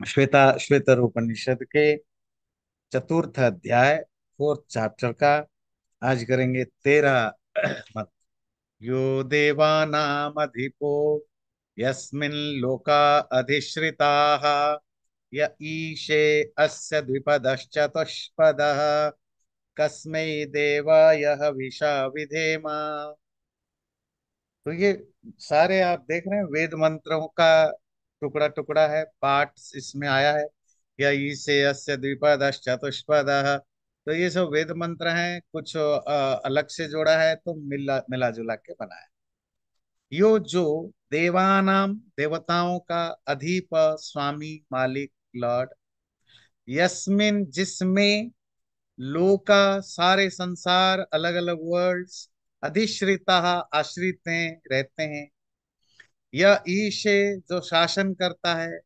श्वेतर उपनिषद के चतुर्थ अध्याय, फोर्थ चैप्टर का आज करेंगे 13 मंत्र। यो देवानामधिपो यस्मिन् लोका अधिश्रिताः य ईशे अस्य द्विपदश्चतुष्पदः कस्मै देवाय हविषा विधेम। तो ये सारे आप देख रहे हैं वेद मंत्रों का टुकड़ा टुकड़ा है, पाठ इसमें आया है। या ईसे अस्य द्विपद चतुष्पद। तो ये सब वेद मंत्र हैं, कुछ अलग से जोड़ा है तो मिला मिला जुला के बना है। यो जो देवानाम देवताओं का अधिप, स्वामी, मालिक, लॉर्ड, यस्मिन जिसमें, लोका सारे संसार, अलग अलग वर्ल्ड्स, अधिश्रिता आश्रित हैं, रहते हैं, यह ईशे जो शासन करता है,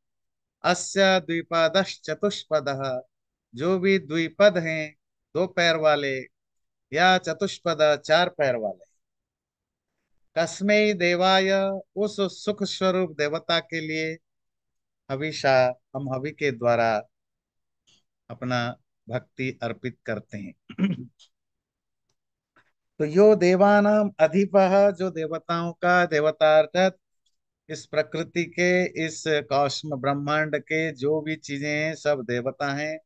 अस्य द्विपदश चतुष्पद जो भी द्विपद हैं, दो पैर वाले, या चतुष्पद चार पैर वाले, कस्मै देवाय उस सुख स्वरूप देवता के लिए, हविषा हम हवि के द्वारा अपना भक्ति अर्पित करते हैं। तो यो देवानाम अधिपः जो देवताओं का देवता अर्थात इस प्रकृति के, इस कौष्म ब्रह्मांड के जो भी चीजें हैं सब देवता हैं,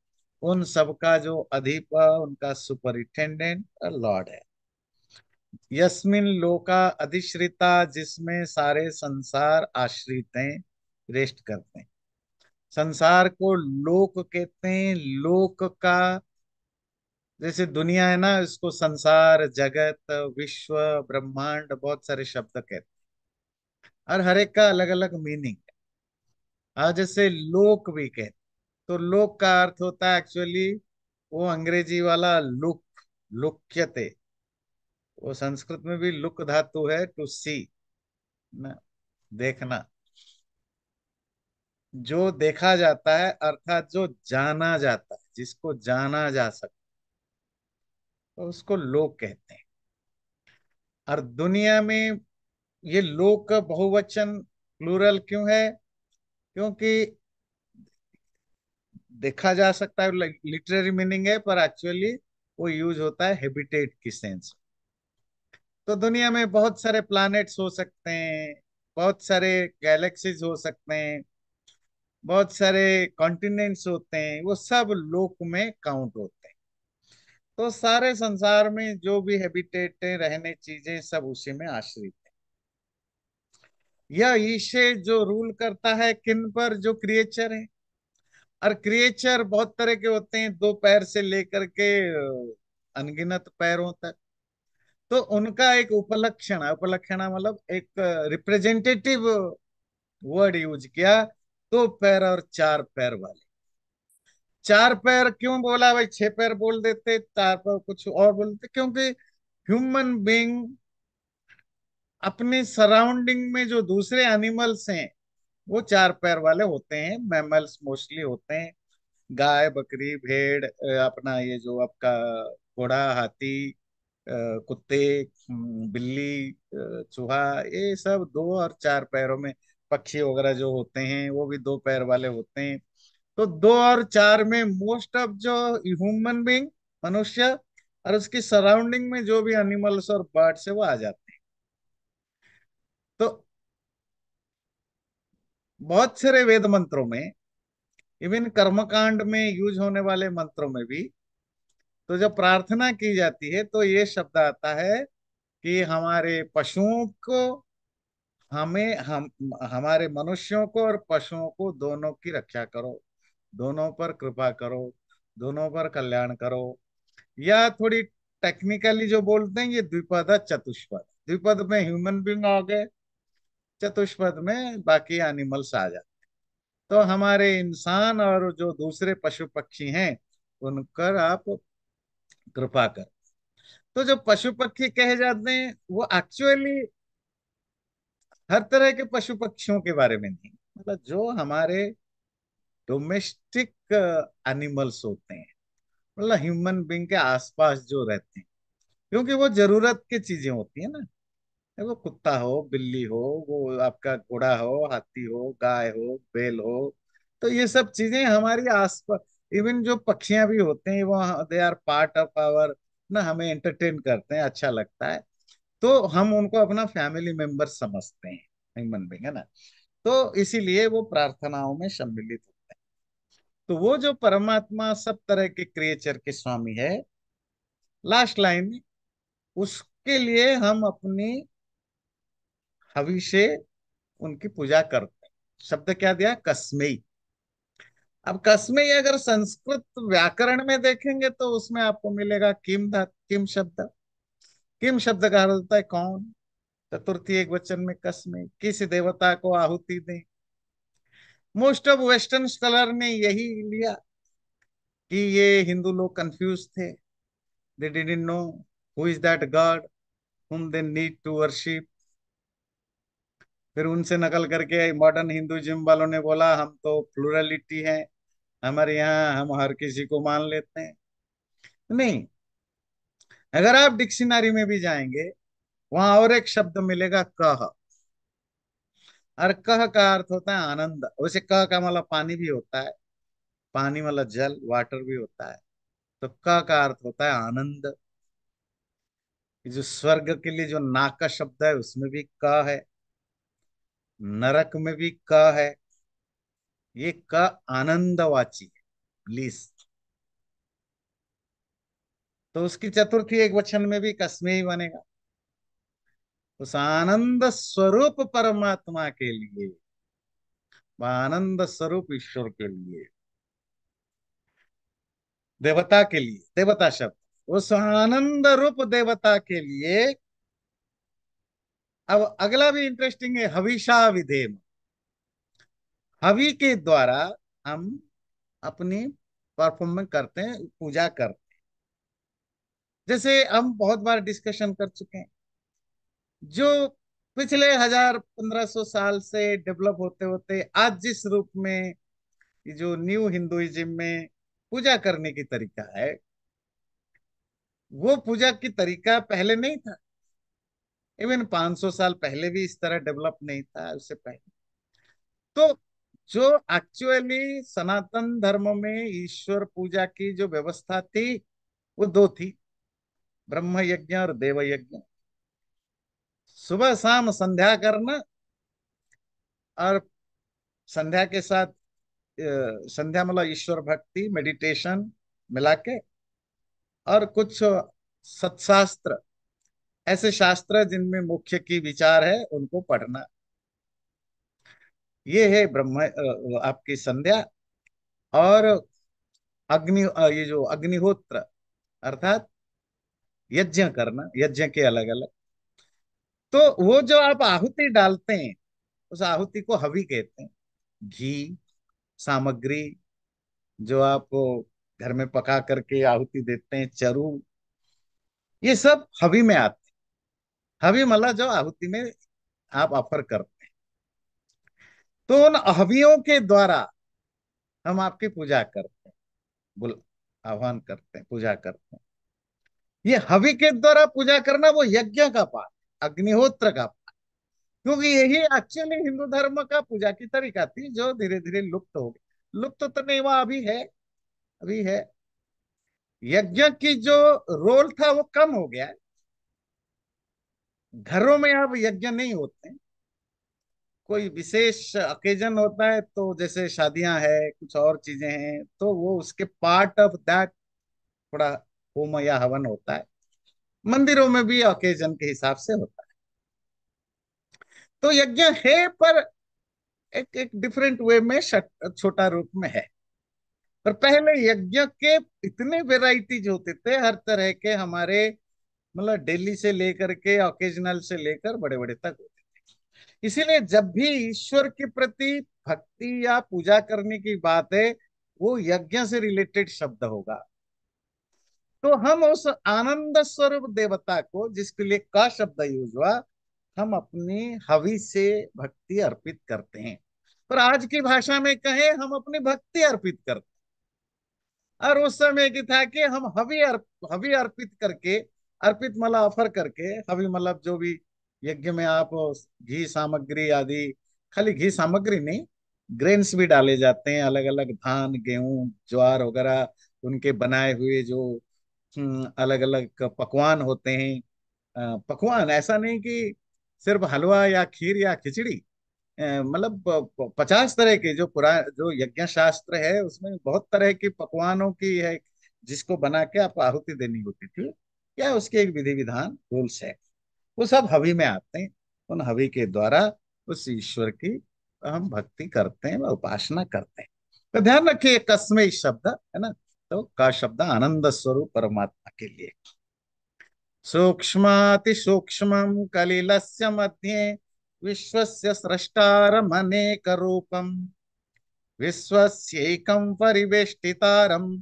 उन सब का जो अधिप, उनका सुपरिटेंडेंट लॉर्ड है। यस्मिन लोका अधिश्रिता जिसमें सारे संसार आश्रित हैं, रेस्ट करते हैं। संसार को लोक कहते हैं। लोक का जैसे दुनिया है ना, इसको संसार, जगत, विश्व, ब्रह्मांड बहुत सारे शब्द कहते हैं और हर एक का अलग अलग मीनिंग है। हाँ, जैसे लोक भी कहते, तो लोक का अर्थ होता है एक्चुअली वो अंग्रेजी वाला लुक, लुक्यते। वो संस्कृत में भी लुक धातु है, टू सी ना, देखना। जो देखा जाता है अर्थात जो जाना जाता है, जिसको जाना जा सकता है, तो उसको लोक कहते हैं। और दुनिया में ये लोक का बहुवचन प्लूरल क्यों है? क्योंकि देखा जा सकता है, लिटरेरी मीनिंग है, पर एक्चुअली वो यूज होता है हैबिटेट की सेंस। तो दुनिया में बहुत सारे प्लैनेट्स हो सकते हैं, बहुत सारे गैलेक्सीज हो सकते हैं, बहुत सारे कॉन्टिनेंट्स होते हैं, वो सब लोक में काउंट होते हैं। तो सारे संसार में जो भी हैबिटेट है, रहने चीजें सब उसी में आश्रित है। यह ईशे जो रूल करता है किन पर? जो क्रिएचर है। और क्रिएचर बहुत तरह के होते हैं, दो पैर से लेकर के अनगिनत पैरों तक। तो उनका एक उपलक्षण है, उपलक्षण मतलब एक रिप्रेजेंटेटिव वर्ड यूज किया, दो पैर और चार पैर वाले। चार पैर क्यों बोला भाई? छह पैर बोल देते, चार पैर कुछ और बोलते, क्योंकि ह्यूमन बीइंग अपने सराउंडिंग में जो दूसरे एनिमल्स हैं वो चार पैर वाले होते हैं, मैमल्स मोस्टली होते हैं। गाय, बकरी, भेड़, अपना ये जो आपका घोड़ा, हाथी, कुत्ते, बिल्ली, चूहा, ये सब दो और चार पैरों में। पक्षी वगैरह जो होते हैं वो भी दो पैर वाले होते हैं। तो दो और चार में मोस्ट ऑफ जो ह्यूमन बीइंग, मनुष्य, और उसकी सराउंडिंग में जो भी एनिमल्स और बर्ड्स है वो आ जाते हैं। तो बहुत सारे वेद मंत्रों में, इवन कर्मकांड में यूज होने वाले मंत्रों में भी, तो जब प्रार्थना की जाती है तो ये शब्द आता है कि हमारे पशुओं को, हमें, हम हमारे मनुष्यों को और पशुओं को दोनों की रक्षा करो, दोनों पर कृपा करो, दोनों पर कल्याण करो। या थोड़ी टेक्निकली जो बोलते हैं, ये द्विपद चतुष्पद। द्विपद में ह्यूमन बींग आ गए, चतुष्पद में बाकी एनिमल्स आ जाते। तो हमारे इंसान और जो दूसरे पशु पक्षी हैं उन पर आप कृपा कर। तो जो पशु पक्षी कहे जाते हैं वो एक्चुअली हर तरह के पशु पक्षियों के बारे में नहीं, मतलब जो हमारे डोमेस्टिक एनिमल्स होते हैं, मतलब ह्यूमन बींग के आसपास जो रहते हैं, क्योंकि वो जरूरत की चीजें होती है ना। वो कुत्ता हो, बिल्ली हो, वो आपका घोड़ा हो, हाथी हो, गाय हो, बैल हो, तो ये सब चीजें हमारी आसपास, इवन जो पक्षियां भी होते हैं वो they are part of our ना, हमें एंटरटेन करते हैं, अच्छा लगता है। तो हम उनको अपना फैमिली मेंबर समझते हैं, ह्यूमन बीइंग है ना। तो इसीलिए वो प्रार्थनाओं में सम्मिलित होते हैं। तो वो जो परमात्मा सब तरह के क्रिएचर के स्वामी है, लास्ट लाइन, उसके लिए हम अपनी हवि से उनकी पूजा करते हैं। शब्द क्या दिया? कस्मई। अब कस्मई अगर संस्कृत व्याकरण में देखेंगे तो उसमें आपको मिलेगा किम किम शब्द। किम शब्द का अर्थ होता है कौन। चतुर्थी एक वचन में कस्मई, किस देवता को आहुति दें। मोस्ट ऑफ वेस्टर्न स्कॉलर ने यही लिया कि ये हिंदू लोग कंफ्यूज थे, they didn't know who is that God whom they need to worship। फिर उनसे नकल करके मॉडर्न हिंदुइज्म वालों ने बोला हम तो प्लूरलिटी है, हमारे यहाँ हम हर किसी को मान लेते हैं। नहीं, अगर आप डिक्शनरी में भी जाएंगे, वहां और एक शब्द मिलेगा कह। और कह का अर्थ होता है आनंद। वैसे कह का मतलब पानी भी होता है, पानी मतलब जल, वाटर भी होता है। तो क का अर्थ होता है आनंद। ये जो स्वर्ग के लिए जो ना का शब्द है उसमें भी क है, नरक में भी क है। ये क आनंदवाची है, ब्लिस। तो उसकी चतुर्थी एक वचन में भी कस्मे ही बनेगा। उस आनंद स्वरूप परमात्मा के लिए, वह आनंद स्वरूप ईश्वर के लिए, देवता के लिए, देवता शब्द, उस आनंद रूप देवता के लिए। अब अगला भी इंटरेस्टिंग है, हविषा विधेम। हवि के द्वारा हम अपनी परफॉर्मेंस करते हैं, पूजा करते हैं। जैसे हम बहुत बार डिस्कशन कर चुके हैं, जो पिछले 1000-1500 साल से डेवलप होते होते आज जिस रूप में ये जो न्यू हिंदुइज्म में पूजा करने की तरीका है, वो पूजा की तरीका पहले नहीं था। इवन 500 साल पहले भी इस तरह डेवलप नहीं था, उससे पहले। तो जो एक्चुअली सनातन धर्म में ईश्वर पूजा की जो व्यवस्था थी, वो दो थी, ब्रह्म यज्ञ और देव यज्ञ। सुबह शाम संध्या करना, और संध्या के साथ संध्या मतलब ईश्वर भक्ति, मेडिटेशन मिला के, और कुछ सत्शास्त्र, ऐसे शास्त्र जिनमें मुख्य की विचार है उनको पढ़ना। ये है ब्रह्म आपकी संध्या। और ये जो अग्निहोत्र, अर्थात यज्ञ करना, यज्ञ के अलग अलग। तो वो जो आप आहुति डालते हैं, उस आहुति को हवि कहते हैं। घी सामग्री जो आप घर में पका करके आहुति देते हैं, चरु, ये सब हवि में आते हैं। हवि मतलब जो आहुति में आप ऑफर करते हैं। तो उन हवियों के द्वारा हम आपकी पूजा करते हैं, बुल आह्वान करते हैं, पूजा करते हैं। ये हवि के द्वारा पूजा करना वो यज्ञ का पाठ, अग्निहोत्र का पाठ। क्योंकि यही एक्चुअली हिंदू धर्म का पूजा की तरीका थी, जो धीरे धीरे लुप्त हो गई। लुप्त तो नहीं हुआ, अभी है, अभी है। यज्ञ की जो रोल था वो कम हो गया है। घरों में अब यज्ञ नहीं होते हैं। कोई विशेष ओकेजन होता है, तो जैसे शादियां है, कुछ और चीजें हैं, तो वो उसके पार्ट ऑफ दैट थोड़ा होम या हवन होता है। मंदिरों में भी ओकेजन के हिसाब से होता है। तो यज्ञ है, पर एक एक डिफरेंट वे में, छोटा रूप में है। पर पहले यज्ञ के इतने वेराइटीज होते थे, हर तरह के, हमारे मतलब डेली से लेकर के ओकेजनल से लेकर बड़े बड़े तक होते थे। इसीलिए जब भी ईश्वर के प्रति भक्ति या पूजा करने की बात है, वो यज्ञ से रिलेटेड शब्द होगा। तो हम उस आनंद स्वरूप देवता को, जिसके लिए का शब्द यूज हुआ, हम अपनी हवि से भक्ति अर्पित करते हैं। पर आज की भाषा में कहें, हम अपनी भक्ति अर्पित करते हैं। और उस समय की था कि हम हवि अर्पित करके, अर्पित मतलब ऑफर करके, हवि मतलब जो भी यज्ञ में आप घी सामग्री आदि, खाली घी सामग्री नहीं, ग्रेन्स भी डाले जाते हैं, अलग अलग धान गेहूं ज्वार वगैरह, उनके बनाए हुए जो अलग अलग पकवान होते हैं। पकवान ऐसा नहीं कि सिर्फ हलवा या खीर या खिचड़ी, मतलब 50 तरह के जो जो यज्ञ शास्त्र है उसमें बहुत तरह के पकवानों की है, जिसको बना के आपको आहुति देनी होती थी, या उसके एक विधि विधान रूल्स है, वो सब हवि में आते हैं। उन हवि के द्वारा उस ईश्वर की हम भक्ति करते हैं व उपासना करते हैं। तो ध्यान रखिए, कस्मै शब्द है ना, तो का शब्द आनंद स्वरूप परमात्मा के लिए। सूक्ष्माति सूक्ष्मं कलिलस्य मध्ये विश्वस्य स्रष्टारमनेक रूपम् विश्वस्यैकं परिवेष्टितारं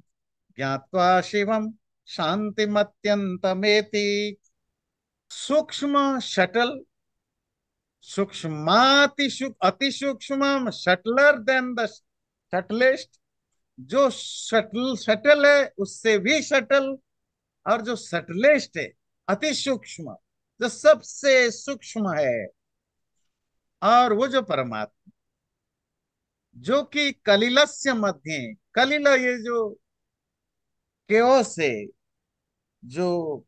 ज्ञात्वा शिवं शांतिमत्यंतमेति। सूक्ष्म शटल, अति सूक्ष्म, शटलर देन द शटलेस्ट, जो शटल है उससे भी शटल, और जो सटलेस्ट है अति सूक्ष्म, जो सबसे सूक्ष्म है, और वो जो परमात्मा, जो कि कलिलस्य मध्य, कलिल ये जो केओस है, जो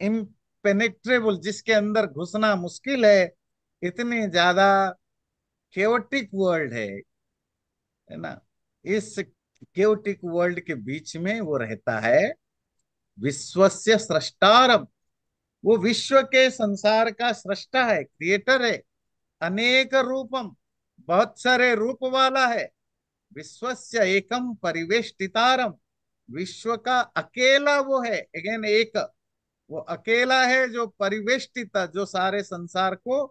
इम्पेनेट्रेबल, जिसके अंदर घुसना मुश्किल है, इतनी ज्यादा केओटिक वर्ल्ड है ना, इस केओटिक वर्ल्ड के बीच में वो रहता है। विश्वस्य स्रष्टारम, वो विश्व के संसार का सृष्टा है, क्रिएटर है। अनेक रूपम, बहुत सारे रूप वाला है। विश्वस्य एकम परिवेष्टितारम, विश्व का अकेला वो है, अगेन एक, वो अकेला है जो परिवेष्टित, जो सारे संसार को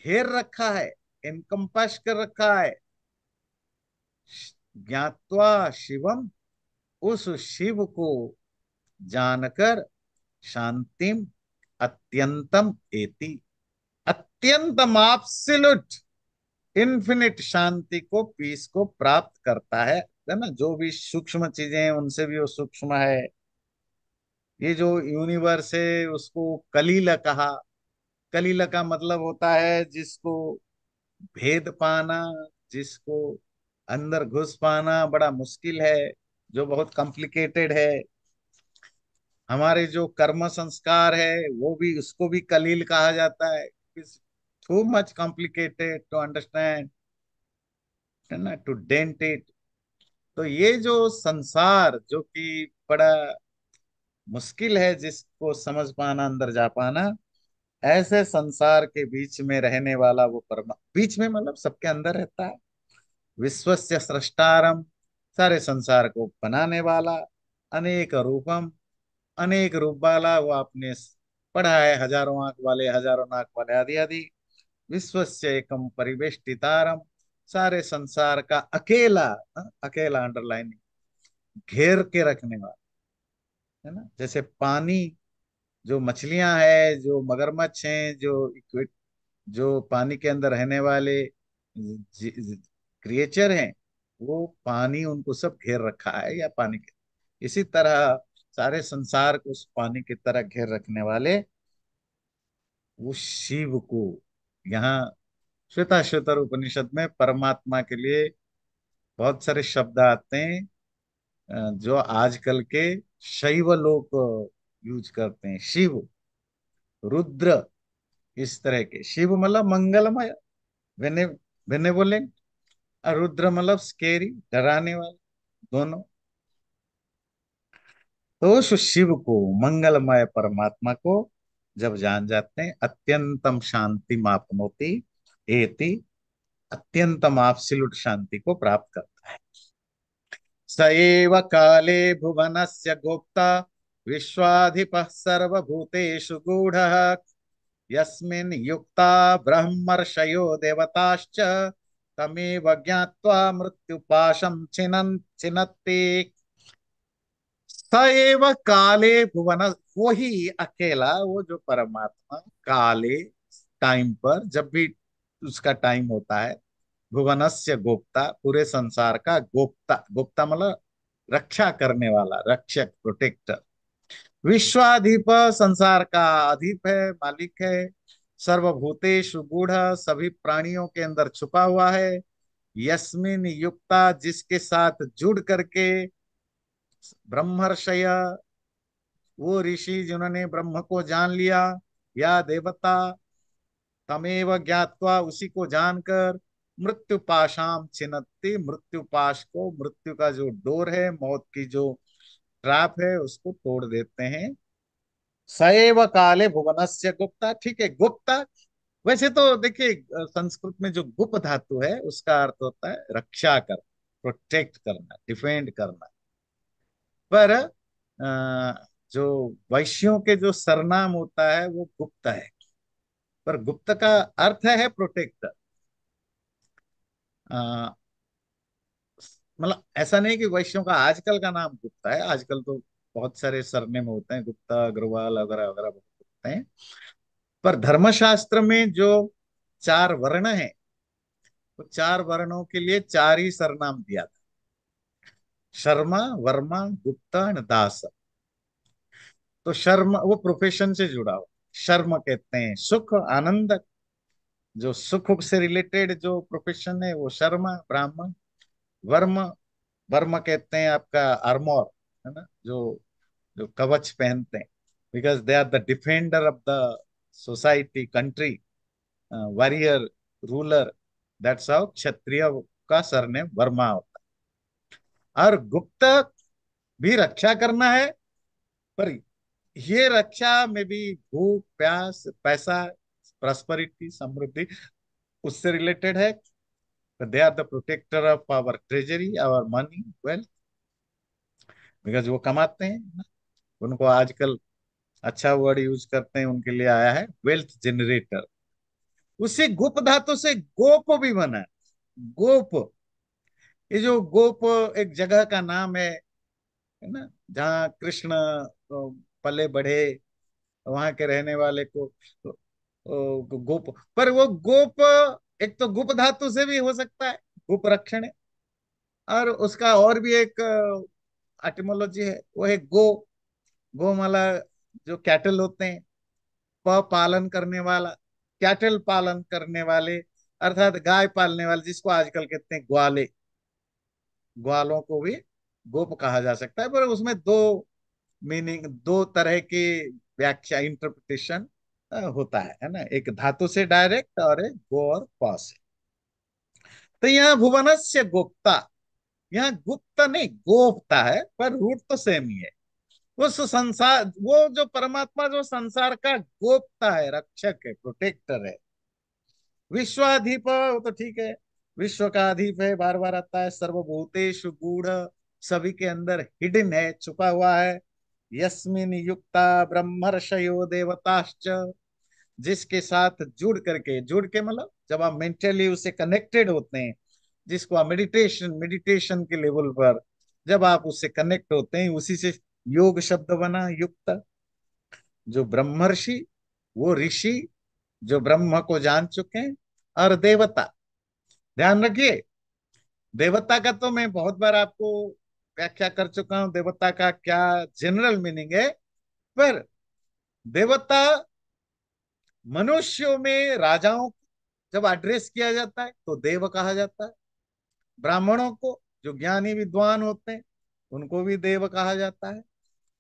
घेर रखा है, इनकम्पश कर रखा है। ज्ञात्वा शिवम, उस शिव को जानकर, शांतिम अत्यंतम एति, अत्यंतम एब्सोल्यूट इन्फिनिट शांति को, पीस को प्राप्त करता है ना। जो भी सूक्ष्म चीजें हैं उनसे भी वो सूक्ष्म है। ये जो यूनिवर्स है उसको कलील कहा। कलील का मतलब होता है जिसको भेद पाना, जिसको अंदर घुस पाना बड़ा मुश्किल है, जो बहुत कॉम्प्लिकेटेड है। हमारे जो कर्म संस्कार है वो भी, उसको भी कलील कहा जाता है। Too much complicated to understand, है ना, टू डेंट इट। तो ये जो संसार जो कि बड़ा मुश्किल है जिसको समझ पाना, अंदर जा पाना, ऐसे संसार के बीच में रहने वाला वो परमा, बीच में मतलब सबके अंदर रहता है। विश्वस्य स्रष्टारम, सारे संसार को बनाने वाला। अनेक रूपम, अनेक रूप वाला, वो आपने पढ़ा है, हजारों आंख वाले, हजारों नाक वाले, आदि आदि। विश्वस्य एकम परिवेष्टितारम, सारे संसार का अकेला, अकेला अंडरलाइन, घेर के रखने वाला, है ना। जैसे पानी, जो मछलियां हैं, जो मगरमच्छ हैं, जो पानी के अंदर रहने वाले क्रिएचर हैं, वो पानी उनको सब घेर रखा है, या पानी के, इसी तरह सारे संसार को उस पानी की तरह घेर रखने वाले वो शिव को, यहाँ श्वेताश्वतर उपनिषद में परमात्मा के लिए बहुत सारे शब्द आते हैं, जो आजकल के शैव लोग यूज करते हैं। शिव, रुद्र, इस तरह के। शिव मतलब मंगलमय, बेने बेनेवोलेंट, और रुद्र मतलब स्केरी, डराने वाला, दोनों। तो उस शिव को, मंगलमय परमात्मा को जब जान जाते हैं, अत्यंतम शांति मापनोति एति, अत्यंतम एब्सोल्यूट शांति को प्राप्त करता है। स एव काले भुवनस्य गोप्ता विश्वाधिपः सर्वभूतेषु गूढ़ः यस्मिन् युक्ता ब्रह्मर्षयो देवताश्च तमेव ज्ञात्वा मृत्युपाशं छिनत्ति। स एव काले भुवन, वो ही अकेला, वो जो परमात्मा काले, टाइम पर, जब भी उसका टाइम होता है, भुवनस्य गोप्ता, पूरे संसार का गोप्ता, गोप्ता मतलब रक्षा करने वाला, रक्षक, प्रोटेक्टर। विश्वाधिप, संसार का अधिप है, मालिक है। सर्वभूतेषु गूढ़, सभी प्राणियों के अंदर छुपा हुआ है। यस्मिन युक्ता, जिसके साथ जुड़ करके, ब्रह्मर्षय, वो ऋषि जिन्होंने ब्रह्म को जान लिया, या देवता, तमेव ज्ञात्वा, उसी को जानकर, मृत्यु पाशाम छिन्नति, मृत्यु पाश को, मृत्यु का जो डोर है, मौत की जो ट्रैप है, उसको तोड़ देते हैं। सएव काले भुवनस्य गुप्ता, ठीक है, गुप्ता। वैसे तो देखिए संस्कृत में जो गुप धातु है उसका अर्थ होता है रक्षा कर, प्रोटेक्ट करना, डिफेंड करना। पर जो वैश्यों के जो सरनाम होता है वो गुप्त है, पर गुप्त का अर्थ है प्रोटेक्टर। मतलब ऐसा नहीं कि वैश्यों का आजकल का नाम गुप्ता है, आजकल तो बहुत सारे सरनेम होते हैं, गुप्ता, अग्रवाल वगैरह वगैरह बहुत होते हैं। पर धर्मशास्त्र में जो चार वर्ण है, तो चार वर्णों के लिए चार ही सरनाम दिया था, शर्मा, वर्मा, गुप्ता एंड दास। तो शर्म वो प्रोफेशन से जुड़ा हुआ, शर्म कहते हैं सुख आनंद, जो सुख से रिलेटेड जो प्रोफेशन है वो शर्मा ब्राह्मण। वर्म, वर्म कहते हैं आपका आर्मोर, है ना, जो जो कवच पहनते हैं, because they are the defender of the society, country, warrior, ruler. That's how क्षत्रिय का सरनेम वर्मा होता है। और गुप्त भी रक्षा करना है, पर ये रक्षा में भी भूख प्यास पैसा, प्रॉस्पेरिटी, समृद्धि, उससे रिलेटेड है। They are the protector of our treasury, our money, wealth, because वो कमाते हैं ना। उनको आजकल अच्छा वर्ड यूज करते हैं, उनके लिए आया है वेल्थ जनरेटर। उसी गुप धातु से गोप भी बना है। गोप, ये जो गोप एक जगह का नाम है ना, जहाँ कृष्ण पले बढ़े, वहां के रहने वाले को गोप। पर वो गोप एक तो गुप धातु से भी हो सकता है, गुप रक्षण है, और उसका और भी एक एटिमोलॉजी है, वो है गो। गोमाला, जो कैटल होते हैं, प पालन करने वाला, कैटल पालन करने वाले, अर्थात गाय पालने वाले, जिसको आजकल कहते हैं ग्वाले, ग्वालों को भी गोप कहा जा सकता है। पर उसमें दो मीनिंग, दो तरह की व्याख्या, इंटरप्रिटेशन होता है ना, एक धातु से डायरेक्ट और एक गो और प से। तो यहाँ भुवनस्य गुप्ता, यहाँ गुप्त नहीं गोप्ता है, पर रूट तो सेम ही है। उस संसार, वो जो परमात्मा जो संसार का गोप्ता है, रक्षक है, प्रोटेक्टर है। विश्वाधीप, वो तो ठीक है, विश्व का अधीप है, बार बार आता है, सर्वभूतेषु गूढ़, सभी के अंदर हिडन है, छुपा हुआ है। यस्मिन युक्ता ब्रह्मर्षयो देवताश्च, जिसके साथ जुड़ करके, जुड़ के मतलब जब आप मेंटली उससे कनेक्टेड होते हैं, जिसको आप मेडिटेशन, मेडिटेशन के लेवल पर जब आप उससे कनेक्ट होते हैं, उसी से योग शब्द बना युक्त। जो ब्रह्मर्षि, वो ऋषि जो ब्रह्म को जान चुके हैं, और देवता, ध्यान रखिए, देवता का तो मैं बहुत बार आपको व्याख्या कर चुका हूं, देवता का क्या जनरल मीनिंग है। पर देवता मनुष्यों में राजाओं को जब एड्रेस किया जाता है तो देव कहा जाता है, ब्राह्मणों को जो ज्ञानी विद्वान होते हैं उनको भी देव कहा जाता है।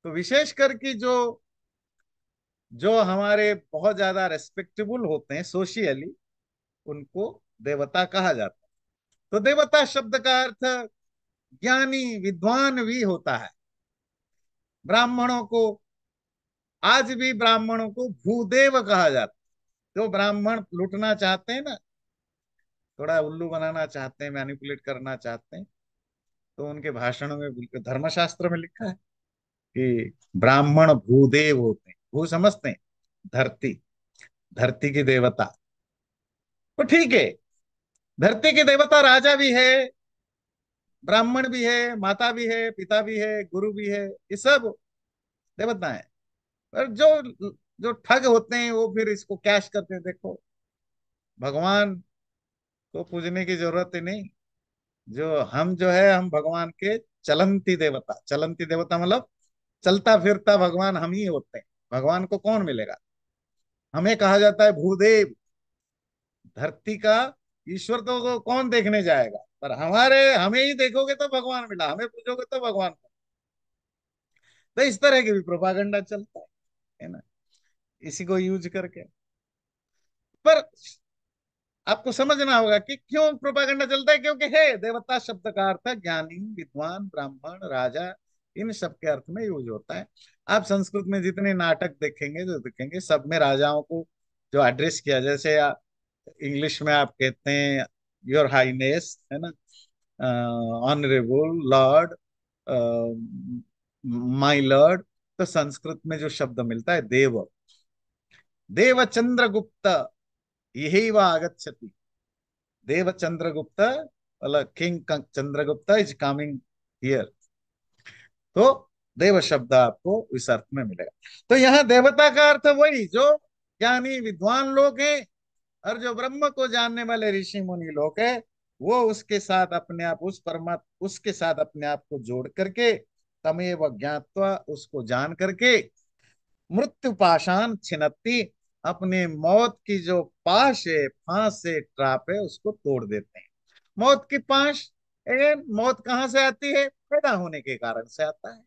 तो विशेष करके जो जो हमारे बहुत ज्यादा रेस्पेक्टेबल होते हैं सोशियली, उनको देवता कहा जाता है। तो देवता शब्द का अर्थ ज्ञानी विद्वान भी होता है। ब्राह्मणों को, आज भी ब्राह्मणों को भूदेव कहा जाता है। जो ब्राह्मण लूटना चाहते हैं ना, थोड़ा उल्लू बनाना चाहते हैं, मैनिपुलेट करना चाहते हैं, तो उनके भाषणों में बिल्कुल धर्मशास्त्र में लिखा है कि ब्राह्मण भूदेव होते हैं। भू समझते हैं, धरती, धरती की देवता। तो ठीक है, धरती के देवता राजा भी है, ब्राह्मण भी है, माता भी है, पिता भी है, गुरु भी है, ये सब देवता है। पर जो जो ठग होते हैं वो फिर इसको कैश करते हैं, देखो भगवान को पूजने की जरूरत ही नहीं। जो हम जो है, हम भगवान के चलंती देवता, चलंती देवता मतलब चलता फिरता भगवान हम ही होते हैं। भगवान को कौन मिलेगा? हमें कहा जाता है भूदेव, धरती का ईश्वर तो कौन देखने जाएगा, पर हमारे हमें ही देखोगे तो भगवान मिला, हमें पूछोगे तो भगवान को। तो इस तरह के भी प्रोपागंडा चलता है ना, इसी को यूज करके। पर आपको समझना होगा कि क्यों प्रोपागंडा चलता है, क्योंकि है देवता शब्द का अर्थ है ज्ञानी, विद्वान, ब्राह्मण, राजा, इन सब के अर्थ में यूज होता है। आप संस्कृत में जितने नाटक देखेंगे जो देखेंगे, सब में राजाओं को जो एड्रेस किया, जैसे इंग्लिश में आप कहते हैं योर हाईनेस, है ना, ऑनरेबल लॉर्ड, माय लॉर्ड। तो संस्कृत में जो शब्द मिलता है देव, देव चंद्रगुप्त, यही वह आगच्छति, देव चंद्रगुप्त, मतलब king Chandragupta is coming here. तो देव शब्द आपको इस अर्थ में मिलेगा। तो यहाँ देवता का अर्थ वही जो ज्ञानी विद्वान लोग हैं, और जो ब्रह्म को जानने वाले ऋषि मुनि लोग हैं, वो उसके साथ अपने आप उस परमात्मा उसके साथ अपने आप को जोड़ करके, तमेव ज्ञात्वा, उसको जान करके, मृत्यु पाशान छिनत्ति, अपने मौत की जो पाश है, फांस है, ट्राप है, उसको तोड़ देते हैं। मौत की पाश, मौत कहाँ से आती है? पैदा होने के कारण से आता है।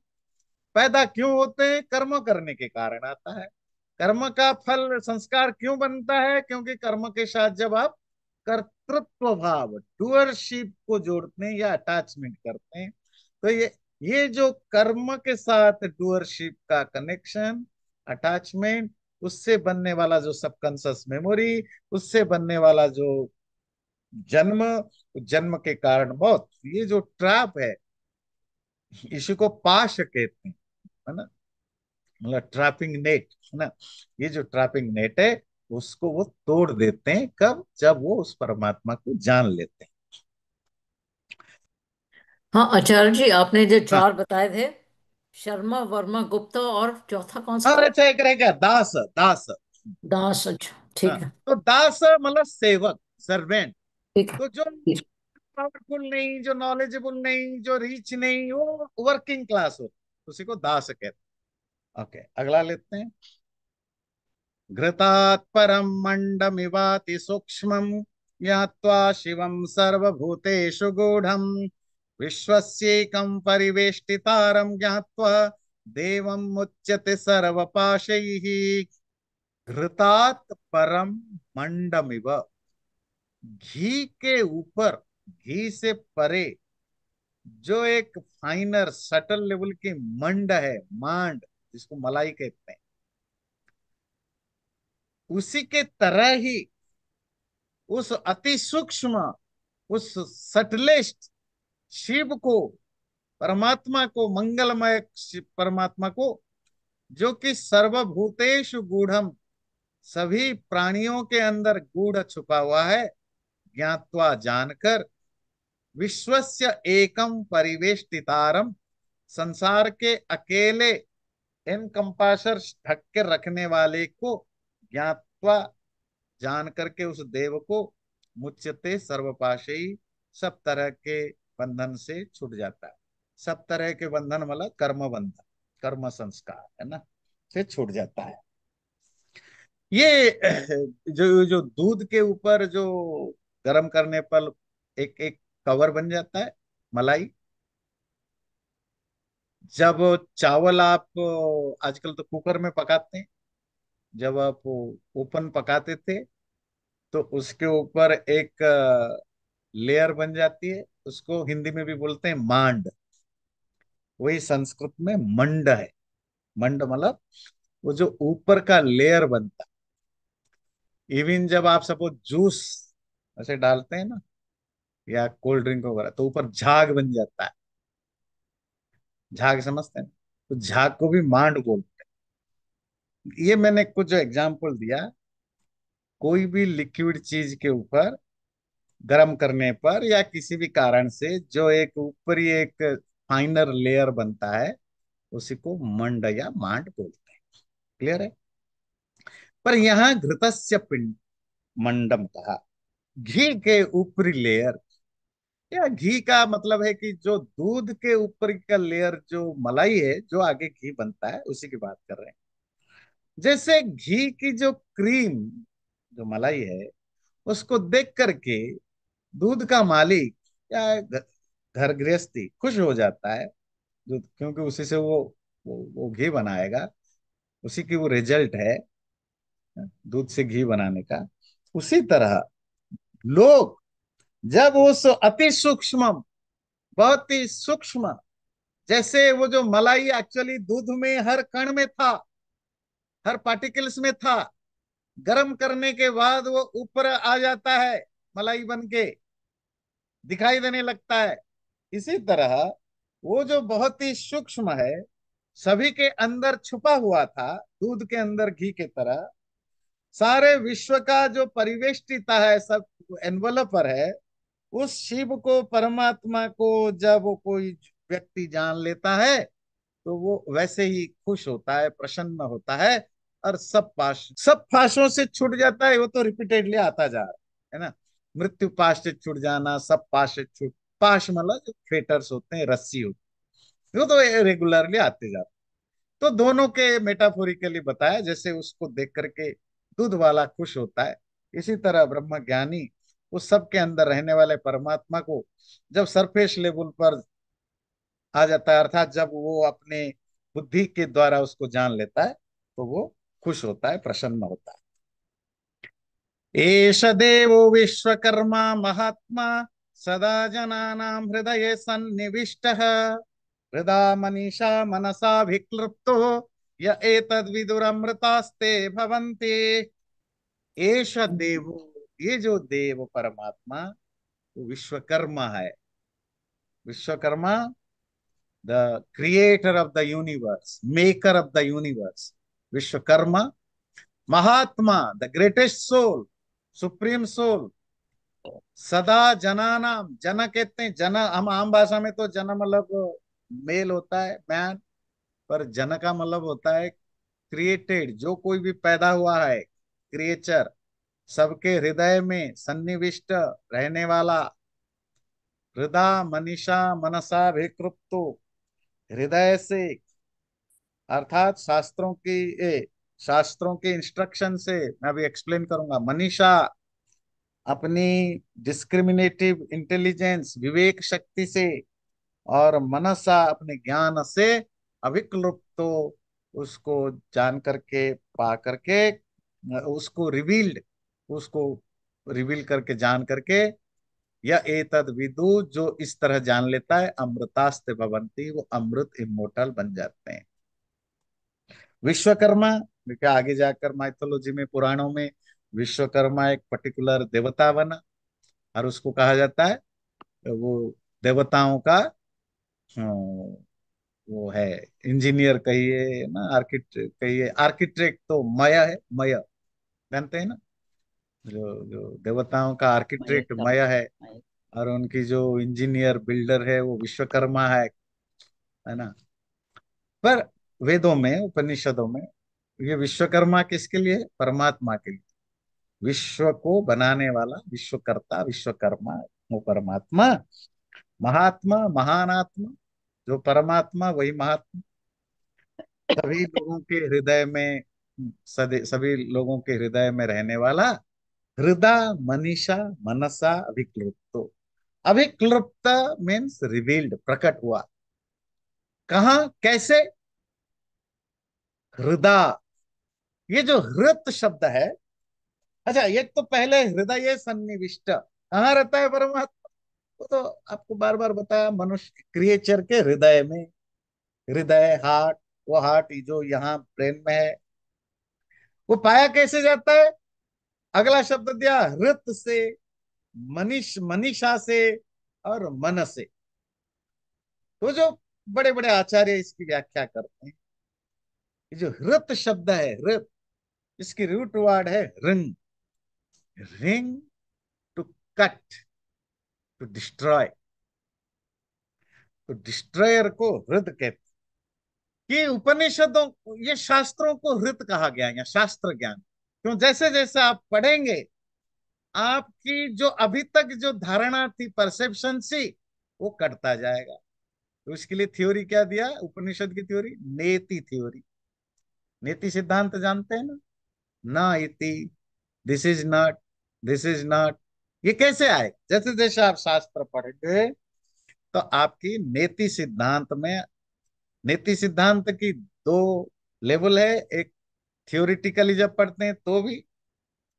पैदा क्यों होते हैं? कर्म करने के कारण आता है। कर्म का फल संस्कार क्यों बनता है? क्योंकि कर्म के साथ जब आप कर्तृत्व भाव, डूअरशिप को जोड़ते हैं या अटैचमेंट करते हैं, तो ये जो कर्म के साथ डूअरशिप का कनेक्शन, अटैचमेंट, उससे बनने वाला जो सबकॉन्शियस मेमोरी, उससे बनने वाला जो जन्म, जन्म के कारण मौत, ये जो ट्रैप है, इसी को पाश कहते हैं, है ना, मतलब ट्रैपिंग नेट, है ना। ये जो ट्रैपिंग नेट है, उसको वो तोड़ देते हैं कब? जब वो उस परमात्मा को जान लेते हैं। हाँ आचार्य जी, आपने जो हाँ, चार बताए थे, शर्मा, वर्मा, गुप्ता और चौथा कौन सा और था? अच्छा एक रहेगा दास, दास। दास, अच्छा हाँ, ठीक है। तो दास मतलब सेवक, सर्वेंट। ठीक है। तो जो ठीक। पावरफुल नहीं, जो नॉलेजेबल नहीं, जो रिच नहीं, वो वर्किंग क्लास हो, उसी को दास कहते हैं। ओके, अगला लेते हैं। घृतात् परम मंडमिवाति सूक्ष्मं, ज्ञात्वा शिवं सर्वभूतेषु गूढ़ं, विश्वस्येकं परिवेष्टितारं ज्ञात्वा देवं मुच्यते सर्वपाशैः। घृतात् परम मंडमिव, घी के ऊपर, घी से परे जो एक फाइनर सटल लेवल की मंड है, मांड, जिसको मलाई कहते हैं, उसी के तरह ही उस अति सूक्ष्म, उस सटलेस्ट शिव को, परमात्मा को, मंगलमय परमात्मा को, जो कि सर्वभूतेषु गूढ़म, सभी प्राणियों के अंदर गूढ़ छुपा हुआ है, ज्ञात्वा जानकर, विश्वस्य एकम परिवेष्टितारम, संसार के अकेले इनकम्पासर ढक के रखने वाले को ज्ञात्वा, जान करके उस देव को, मुच्यते सर्वपाशई, सब तरह के बंधन से छूट जाता है। सब तरह के बंधन मतलब कर्म बंधन, कर्म संस्कार, है ना, से छूट जाता है। ये जो जो दूध के ऊपर जो गर्म करने पर एक एक कवर बन जाता है, मलाई। जब चावल आप आजकल तो कुकर में पकाते हैं, जब आप ओपन पकाते थे, तो उसके ऊपर एक लेयर बन जाती है, उसको हिंदी में भी बोलते हैं मांड। वही संस्कृत में मंड है। मंड मतलब वो जो ऊपर का लेयर बनता है। इवन जब आप सपोज जूस ऐसे डालते हैं ना, या कोल्ड ड्रिंक वगैरह, तो ऊपर झाग बन जाता है। झाग समझते हैं? तो झाग को भी मांड बोलते हैं। ये मैंने कुछ एग्जांपल दिया। कोई भी लिक्विड चीज के ऊपर गर्म करने पर या किसी भी कारण से जो एक ऊपरी एक फाइनर लेयर बनता है, उसी को मंड या मांड बोलते हैं। क्लियर है? पर यहाँ घृतस्य पिंड मंडम कहा, घी के ऊपरी लेयर, या घी का मतलब है कि जो दूध के ऊपर का लेयर, जो मलाई है, जो आगे घी बनता है, उसी की बात कर रहे हैं। जैसे घी की जो क्रीम, जो मलाई है, उसको देख करके दूध का मालिक या घर गृहस्थी खुश हो जाता है, दूध, क्योंकि उसी से वो घी बनाएगा, उसी की वो रिजल्ट है, दूध से घी बनाने का। उसी तरह लोग जब उस अति सूक्ष्म, बहुत ही सूक्ष्म, जैसे वो जो मलाई एक्चुअली दूध में हर कण में था, हर पार्टिकल्स में था, गर्म करने के बाद वो ऊपर आ जाता है, मलाई बन के दिखाई देने लगता है। इसी तरह वो जो बहुत ही सूक्ष्म है, सभी के अंदर छुपा हुआ था, दूध के अंदर घी के तरह, सारे विश्व का जो परिवेष्टिता है, सब एनवलपर है, उस शिव को, परमात्मा को जब वो कोई व्यक्ति जान लेता है, तो वो वैसे ही खुश होता है, प्रसन्न होता है, और सब पाशों से छूट जाता है। वो तो रिपीटेडली आता जा रहा है ना, मृत्यु पाश से छूट जाना, सब पाश से छूट, पाश मतलब जो फेटर्स होते हैं, रस्सी होती है, वो तो रेगुलरली आते जाते। तो दोनों के मेटाफोरिकली बताया, जैसे उसको देख करके दूध वाला खुश होता है, इसी तरह ब्रह्म ज्ञानी उस सब के अंदर रहने वाले परमात्मा को जब सरफेस लेवल पर आ जाता है, अर्थात जब वो अपने बुद्धि के द्वारा उसको जान लेता है, तो वो खुश होता है, प्रसन्न होता है। एष देवो विश्वकर्मा महात्मा, सदा जनानां हृदये सन्निविष्टः, हृदा मनीषा मनसा विक्लृप्तो, य एतद्विदुरमृतास्ते भवन्ति। एष देवो, ये जो देव परमात्मा, वो विश्वकर्मा है। Vishwakarma, the creator of the universe, maker of the universe, Vishwakarma. Mahatma, the greatest soul, supreme soul, सदा जनानाम, जन कहते हैं, जन हम आम भाषा में तो जन मतलब मेल होता है, मैन, पर जन का मतलब होता है क्रिएटेड, जो कोई भी पैदा हुआ है, क्रिएचर, सबके हृदय में सन्निविष्ट रहने वाला, हृदय मनीषा मनसा विकृप्तो, हृदय से, अर्थात शास्त्रों के इंस्ट्रक्शन से, मैं अभी एक्सप्लेन करूंगा। मनीषा, अपनी डिस्क्रिमिनेटिव इंटेलिजेंस, विवेक शक्ति से, और मनसा, अपने ज्ञान से, अविक्लुप्त, तो उसको जान करके, पा करके, उसको रिवील्ड, उसको रिवील करके, जान करके, या एतद विदु, जो इस तरह जान लेता है, अमृतास्ते भवंती, वो अमृत इमोर्टल बन जाते हैं। विश्वकर्मा, देखिए आगे जाकर माइथोलॉजी में, पुराणों में, विश्वकर्मा एक पर्टिकुलर देवता बना, और उसको कहा जाता है, वो देवताओं का, वो है, इंजीनियर कहिए ना, आर्किटेक्ट कहिए, आर्किटेक्ट तो मय है, मय जानते हैं ना, जो देवताओं का मयत आर्किटेक्ट का मय है, मयत। और उनकी जो इंजीनियर बिल्डर है वो विश्वकर्मा है ना। पर वेदों में, उपनिषदों में, ये विश्वकर्मा किसके लिए? परमात्मा के लिए। विश्व को बनाने वाला विश्वकर्ता, विश्वकर्मा, वो परमात्मा। महात्मा, महान आत्मा, जो परमात्मा वही महात्मा, सभी लोगों के हृदय में, सभी लोगों के हृदय में रहने वाला, हृदय मनीषा मनसा अभिक्लुप्तो। अभिक्लुप्त मीन्स रिवील्ड, प्रकट हुआ। कहाँ, कैसे? हृदय, ये जो हृत शब्द है, अच्छा, ये तो पहले हृदय सन्निविष्ट कहाँ रहता है परमात्मा? वो तो आपको बार बार बताया, मनुष्य क्रिएचर के हृदय में, हृदय, हार्ट, वो हार्ट जो यहाँ ब्रेन में है, वो पाया कैसे जाता है? अगला शब्द दिया, हृत से, मनीषा से, और मन से। तो जो बड़े बड़े आचार्य इसकी व्याख्या करते हैं, ये जो हृत शब्द है, हृत, इसकी रूट वर्ड है ring, ring, to cut, to destroy, तो डिस्ट्रॉयर को हृद कहते हैं। ये उपनिषदों, ये शास्त्रों को हृत कहा गया, या शास्त्र ज्ञान। क्यों? जैसे जैसे आप पढ़ेंगे, आपकी जो अभी तक जो धारणा थी, परसेप्शन सी, वो कटता जाएगा। तो इसके लिए थ्योरी क्या दिया उपनिषद की? थ्योरी, नेति थ्योरी। नेति सिद्धांत जानते हैं ना? ना इति, this is not, this is not, ये कैसे आए? जैसे जैसे आप शास्त्र पढ़ेंगे तो आपकी नेति सिद्धांत में, नीति सिद्धांत की दो लेवल है। एक थियोरिटिकली जब पढ़ते हैं तो भी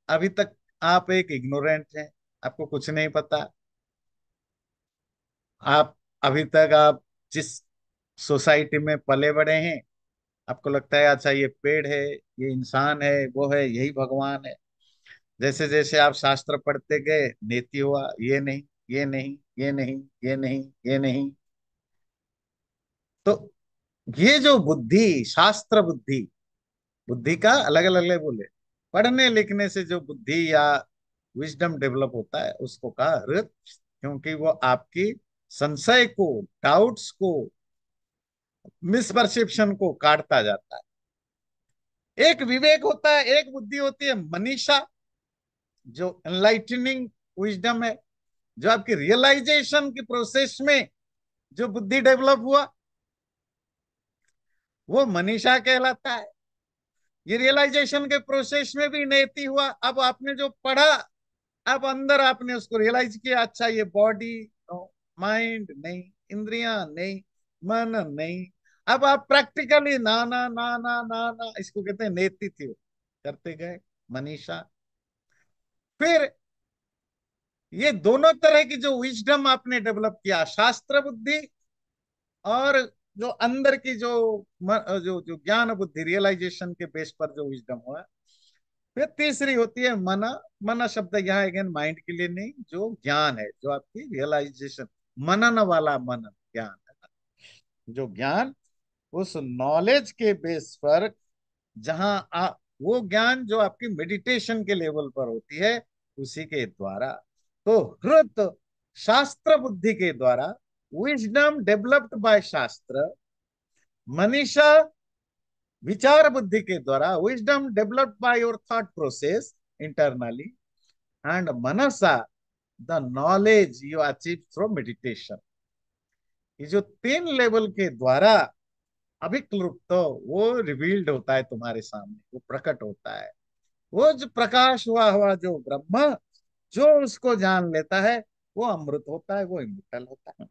अभी तक आप एक इग्नोरेंट हैं, आपको कुछ नहीं पता। आप अभी तक आप जिस सोसाइटी में पले बड़े हैं, आपको लगता है अच्छा ये पेड़ है, ये इंसान है, वो है, यही भगवान है। जैसे जैसे आप शास्त्र पढ़ते गए, नीति हुआ ये नहीं, ये नहीं, ये नहीं, ये नहीं, ये नहीं। तो ये जो बुद्धि, शास्त्र बुद्धि, बुद्धि का अलग अलग लेवल है। पढ़ने लिखने से जो बुद्धि या विजडम डेवलप होता है उसको कहा हृत, क्योंकि वो आपकी संशय को, डाउट्स को, मिसपरसेप्शन को काटता जाता है। एक विवेक होता है, एक बुद्धि होती है मनीषा, जो एनलाइटनिंग विजडम है, जो आपकी रियलाइजेशन की प्रोसेस में जो बुद्धि डेवलप हुआ, वो मनीषा कहलाता है। ये रियलाइजेशन के प्रोसेस में भी नेति हुआ। अब आपने जो पढ़ा, अब अंदर आपने उसको रियलाइज किया, अच्छा ये बॉडी माइंड नहीं, इंद्रियां नहीं, मन नहीं। अब आप प्रैक्टिकली ना ना ना ना ना ना, इसको कहते हैं नेति थी, करते गए मनीषा। फिर ये दोनों तरह की जो विजडम आपने डेवलप किया, शास्त्र बुद्धि और जो अंदर की जो जो जो ज्ञान बुद्धि, रियलाइजेशन के बेस पर जो विजडम हुआ। फिर तीसरी होती है मना। मना शब्द यहाँ अगेन माइंड के लिए नहीं, जो ज्ञान है, जो आपकी रियलाइजेशन, मनन वाला मनन ज्ञान है ना, जो ज्ञान उस नॉलेज के बेस पर, जहां वो ज्ञान जो आपकी मेडिटेशन के लेवल पर होती है, उसी के द्वारा। तो हृत शास्त्र बुद्धि के द्वारा, विजडम डेवलप्ड बाय शास्त्र, मनीषा विचार बुद्धि के द्वारा, wisdom developed by your thought process internally, and Mansa the knowledge you achieve through meditation. ये जो तीन लेवल के द्वारा अभिक्लृप्त, तो वो रिवील्ड होता है तुम्हारे सामने, वो प्रकट होता है। वो जो प्रकाश हुआ हुआ जो ब्रह्म, जो उसको जान लेता है, वो अमृत होता है, वो इमोर्टल होता है।